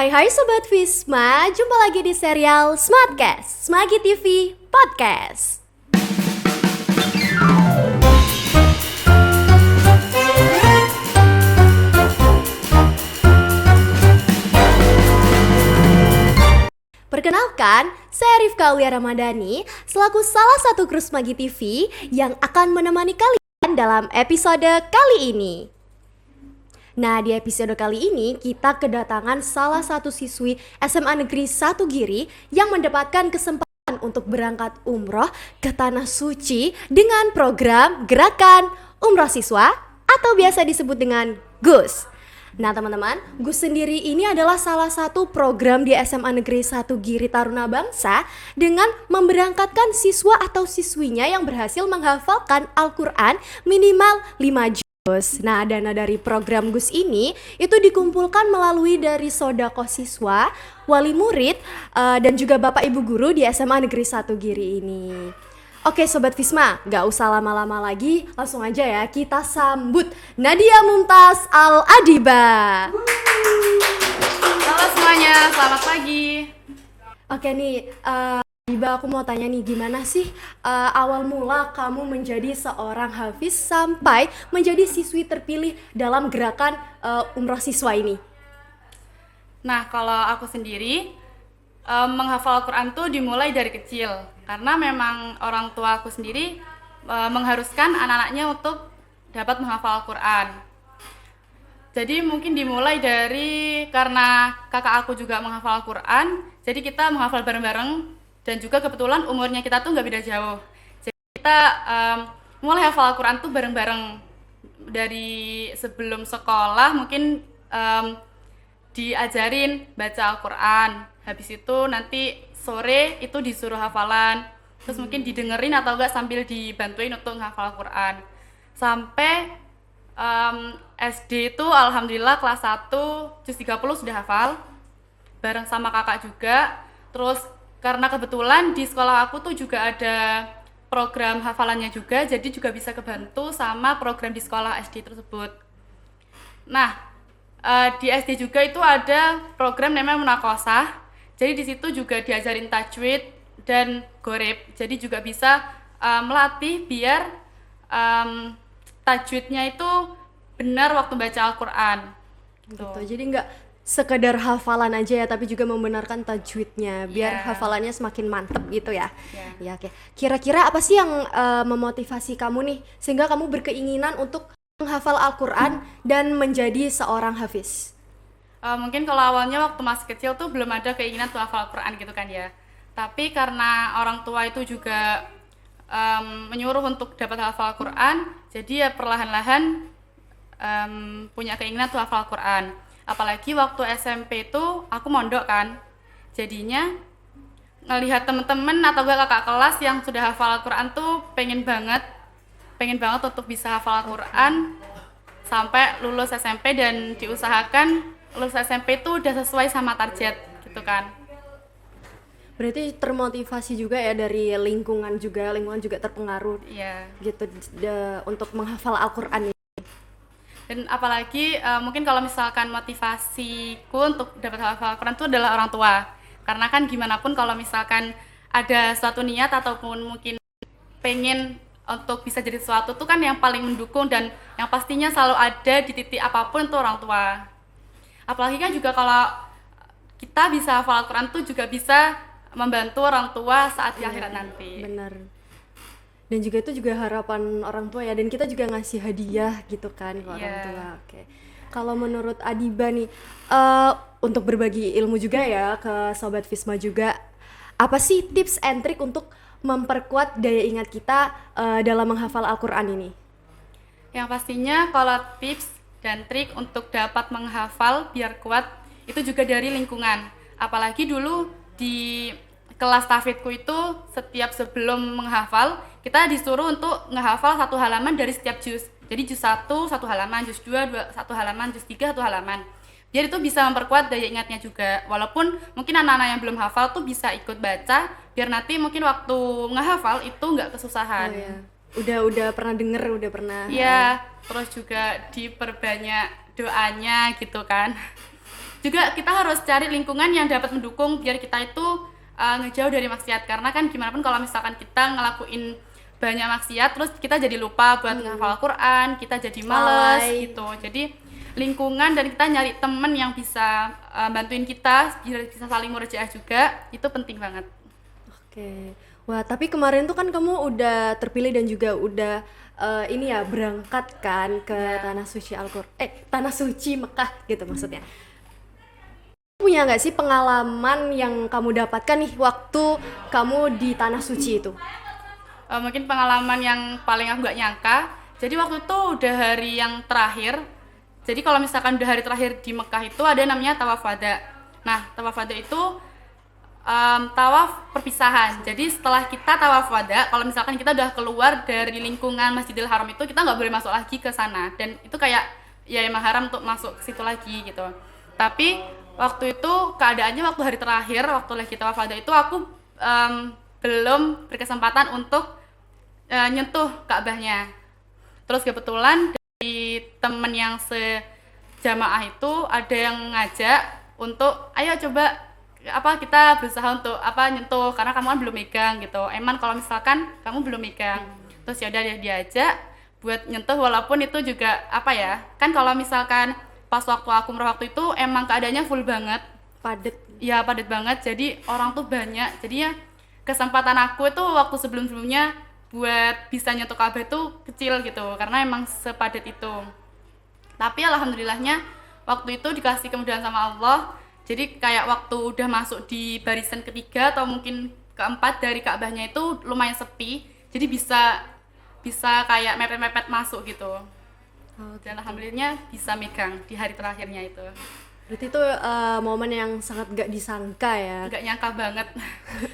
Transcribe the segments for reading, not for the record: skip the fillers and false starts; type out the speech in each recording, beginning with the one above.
Hai Sobat Visma, jumpa lagi di serial Smartcast, Smagi TV Podcast. Perkenalkan, saya Rifka Ulia Ramadhani, selaku salah satu kru Smagi TV yang akan menemani kalian dalam episode kali ini. Nah, di episode kali ini kita kedatangan salah satu siswi SMA Negeri 1 Giri yang mendapatkan kesempatan untuk berangkat umroh ke Tanah Suci dengan program Gerakan Umroh Siswa atau biasa disebut dengan GUS. Nah teman-teman, GUS sendiri ini adalah salah satu program di SMA Negeri 1 Giri Taruna Bangsa dengan memberangkatkan siswa atau siswinya yang berhasil menghafalkan Al-Quran minimal 5 juz. Nah, dana dari program GUS ini itu dikumpulkan melalui dari sodako siswa, wali murid, dan juga bapak ibu guru di SMA Negeri 1 Giri ini. Oke Sobat Visma, gak usah lama-lama lagi, langsung aja ya kita sambut Nadia Mumtaz Al-Adiba. Halo semuanya, selamat pagi. Oke nih, Adiba, aku mau tanya nih, gimana sih awal mula kamu menjadi seorang hafiz sampai menjadi siswi terpilih dalam gerakan umroh siswa ini? Nah, kalau aku sendiri menghafal Al-Quran tuh dimulai dari kecil. Karena memang orang tua aku sendiri mengharuskan anak-anaknya untuk dapat menghafal Al-Quran. Jadi mungkin dimulai dari karena kakak aku juga menghafal Al-Quran, jadi kita menghafal bareng-bareng dan juga kebetulan umurnya kita tuh nggak beda jauh. Jadi kita mulai hafal Al-Quran tuh bareng-bareng dari sebelum sekolah, mungkin diajarin baca Al-Quran. Habis itu nanti sore itu disuruh hafalan, terus mungkin didengerin atau enggak sambil dibantuin untuk menghafal Al-Quran. Sampai SD itu alhamdulillah kelas 1 juz 30 sudah hafal bareng sama kakak juga. Terus karena kebetulan di sekolah aku tuh juga ada program hafalannya juga, jadi juga bisa kebantu sama program di sekolah SD tersebut. Nah, di SD juga itu ada program namanya Munakosah. Jadi di situ juga diajarin tajwid dan goreb. Jadi juga bisa melatih biar tajwidnya itu benar waktu baca Al-Quran. Gitu. Jadi nggak sekedar hafalan aja ya, tapi juga membenarkan tajwidnya biar hafalannya semakin mantep gitu ya. Ya, oke. Kira-kira apa sih yang memotivasi kamu nih sehingga kamu berkeinginan untuk menghafal Al-Quran dan menjadi seorang hafiz? Mungkin kalau awalnya waktu masih kecil tuh belum ada keinginan untuk hafal Al-Quran gitu kan ya. Tapi karena orang tua itu juga menyuruh untuk dapat hafal Al-Quran, jadi ya perlahan-lahan punya keinginan untuk hafal Al-Quran. Apalagi waktu SMP itu aku mondok kan, jadinya ngelihat temen-temen atau gak kakak kelas yang sudah hafal Al-Quran tuh pengen banget untuk bisa hafal Al-Quran sampai lulus SMP, dan diusahakan lulus SMP itu udah sesuai sama target gitu kan. Berarti termotivasi juga ya dari lingkungan juga terpengaruh gitu untuk menghafal Al-Quran. Dan apalagi mungkin kalau misalkan motivasiku untuk dapat hafal Al-Quran itu adalah orang tua. Karena kan gimana pun kalau misalkan ada suatu niat ataupun mungkin pengen untuk bisa jadi sesuatu tuh kan yang paling mendukung dan yang pastinya selalu ada di titik apapun itu orang tua. Apalagi kan juga kalau kita bisa hafal Al-Quran tuh juga bisa membantu orang tua saat di akhirat nanti. Benar. Dan juga itu juga harapan orang tua ya, dan kita juga ngasih hadiah gitu kan ke orang tua. Oke. Kalau menurut Adiba nih, untuk berbagi ilmu juga ya ke Sobat Visma juga, apa sih tips and trick untuk memperkuat daya ingat kita dalam menghafal Al-Quran ini? Yang pastinya kalau tips dan trik untuk dapat menghafal biar kuat itu juga dari lingkungan. Apalagi dulu di kelas tahfidku itu setiap sebelum menghafal kita disuruh untuk menghafal satu halaman dari setiap juz. Jadi juz 1 satu halaman, juz 2 satu halaman, juz 3 satu halaman. Biar itu bisa memperkuat daya ingatnya juga. Walaupun mungkin anak-anak yang belum hafal tuh bisa ikut baca biar nanti mungkin waktu menghafal itu nggak kesusahan. Udah pernah denger, udah pernah. Iya, terus juga diperbanyak doanya gitu kan. juga kita harus cari lingkungan yang dapat mendukung biar kita itu ngejauh dari maksiat, karena kan gimana pun kalau misalkan kita ngelakuin banyak maksiat terus kita jadi lupa buat ngafal Al-Quran, kita jadi males gitu. Jadi lingkungan dan kita nyari temen yang bisa bantuin kita biar bisa saling murojaah juga, itu penting banget. Oke. Wah, tapi kemarin tuh kan kamu udah terpilih dan juga udah ini ya berangkat kan ke tanah suci tanah suci Mekah gitu maksudnya. Punya nggak sih pengalaman yang kamu dapatkan nih waktu kamu di tanah suci itu? Mungkin pengalaman yang paling aku nggak nyangka. Jadi waktu itu udah hari yang terakhir. Jadi kalau misalkan udah hari terakhir di Mekah itu ada namanya tawaf wada. Nah, tawaf wada itu tawaf perpisahan. Jadi setelah kita tawaf wada, kalau misalkan kita udah keluar dari lingkungan Masjidil Haram itu, kita nggak boleh masuk lagi ke sana. Dan itu kayak ya emang haram untuk masuk ke situ lagi gitu. Tapi waktu itu keadaannya waktu hari terakhir, waktu lagi tawaf wada itu aku belum berkesempatan untuk nyentuh Ka'bahnya. Terus kebetulan dari temen yang sejamaah itu ada yang ngajak untuk ayo coba kita berusaha untuk nyentuh karena kamu kan belum megang gitu. Eman kalau misalkan kamu belum megang. Terus ya udah diajak buat nyentuh, walaupun itu juga kan kalau misalkan pas waktu aku umroh waktu itu emang keadaannya full banget, Padet. ya padat banget, jadi orang tuh banyak, jadinya kesempatan aku itu waktu sebelum-sebelumnya buat bisa nyentuh Ka'bah itu kecil gitu karena emang sepadat itu. Tapi alhamdulillahnya waktu itu dikasih kemudahan sama Allah, jadi kayak waktu udah masuk di barisan ketiga atau mungkin keempat dari Ka'bahnya itu lumayan sepi, jadi bisa kayak mepet-mepet masuk gitu. Dan alhamdulillahnya bisa megang di hari terakhirnya itu. Berarti itu momen yang sangat gak disangka ya. Gak nyangka banget.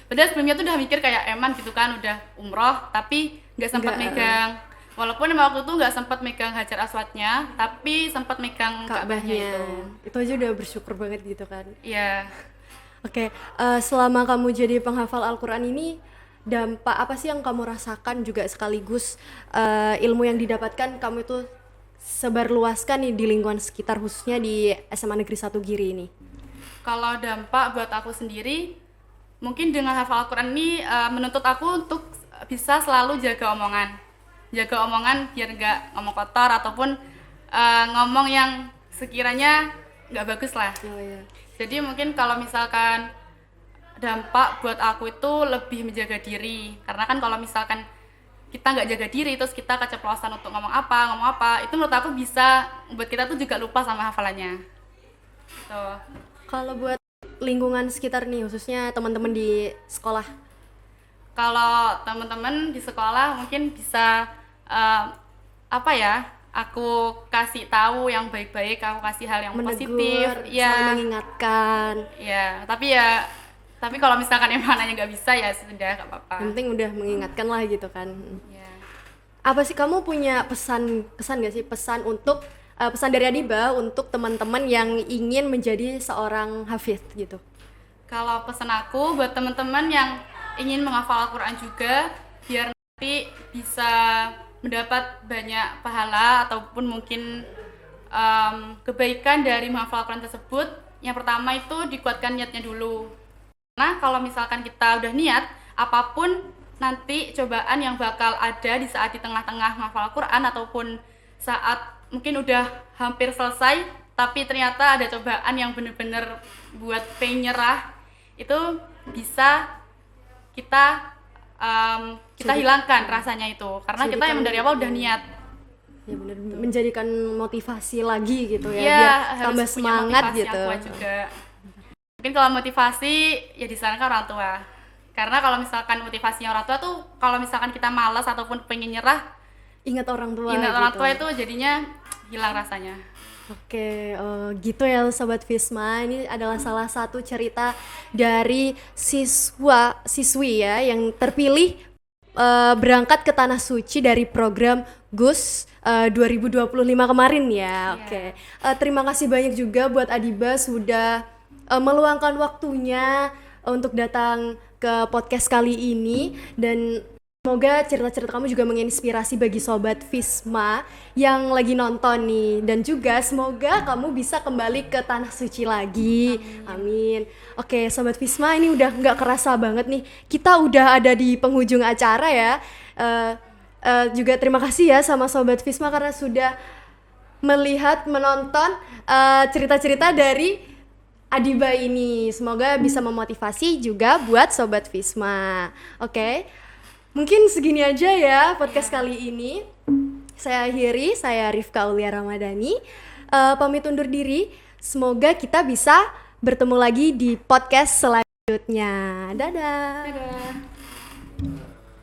Padahal sebelumnya tuh udah mikir kayak Eman gitu kan, udah umroh tapi gak sempat megang. Walaupun emang waktu itu gak sempat megang Hajar Aswadnya, tapi sempat megang Ka'bahnya itu. Itu aja udah bersyukur banget gitu kan. Iya. Oke, selama kamu jadi penghafal Al-Quran ini, dampak apa sih yang kamu rasakan juga sekaligus ilmu yang didapatkan kamu itu sebarluaskan nih di lingkungan sekitar, khususnya di SMA Negeri 1 Giri ini? Kalau dampak buat aku sendiri, mungkin dengan hafal Al-Quran ini menuntut aku untuk bisa selalu jaga omongan biar nggak ngomong kotor ataupun ngomong yang sekiranya nggak bagus lah. Jadi mungkin kalau misalkan dampak buat aku itu lebih menjaga diri, karena kan kalau misalkan kita nggak jaga diri terus kita keceplosan untuk ngomong apa, itu menurut aku bisa buat kita tuh juga lupa sama hafalannya. Tuh. Kalau buat lingkungan sekitar nih, khususnya teman-teman di sekolah? Kalau teman-teman di sekolah mungkin bisa aku kasih tahu yang baik-baik, aku kasih hal yang menegur, positif, saling mengingatkan. Ya, tapi kalau misalkan emang nanya nggak bisa ya sudah nggak apa-apa. Yang penting udah mengingatkan lah gitu kan. Ya. Apa sih kamu punya pesan nggak sih, pesan dari Adiba untuk teman-teman yang ingin menjadi seorang hafiz gitu? Kalau pesan aku buat teman-teman yang ingin menghafal Al-Quran juga, biar nanti bisa mendapat banyak pahala ataupun mungkin kebaikan dari menghafal Al-Quran tersebut, yang pertama itu dikuatkan niatnya dulu. Nah, kalau misalkan kita udah niat, apapun nanti cobaan yang bakal ada di saat di tengah-tengah menghafal Al-Quran ataupun saat mungkin udah hampir selesai, tapi ternyata ada cobaan yang bener-bener buat pengen nyerah, itu bisa kita hilangkan rasanya itu, karena kita yang dari awal udah niat. Ya bener, menjadikan motivasi lagi gitu ya, Iya, biar tambah semangat gitu. Juga. Mungkin kalau motivasi ya disarankan orang tua, karena kalau misalkan motivasinya orang tua tuh kalau misalkan kita malas ataupun pengen nyerah, ingat orang tua itu jadinya hilang rasanya. Oke, gitu ya Sobat Visma. Ini adalah salah satu cerita dari siswi ya yang terpilih berangkat ke Tanah Suci dari program GUS 2025 kemarin ya. Oke. Terima kasih banyak juga buat Adiba sudah meluangkan waktunya untuk datang ke podcast kali ini, dan Semoga cerita-cerita kamu juga menginspirasi bagi Sobat Visma yang lagi nonton nih. Dan juga semoga kamu bisa kembali ke Tanah Suci lagi. Amin. Oke, Sobat Visma, ini udah nggak kerasa banget nih. Kita udah ada di penghujung acara ya. Juga terima kasih ya sama Sobat Visma karena sudah melihat, menonton cerita-cerita dari Adiba ini. Semoga bisa memotivasi juga buat Sobat Visma. Oke. Mungkin segini aja ya podcast kali ini. Saya akhiri, saya Rifka Aulia Ramadhani. Pamit undur diri. Semoga kita bisa bertemu lagi di podcast selanjutnya. Dadah. Dadah.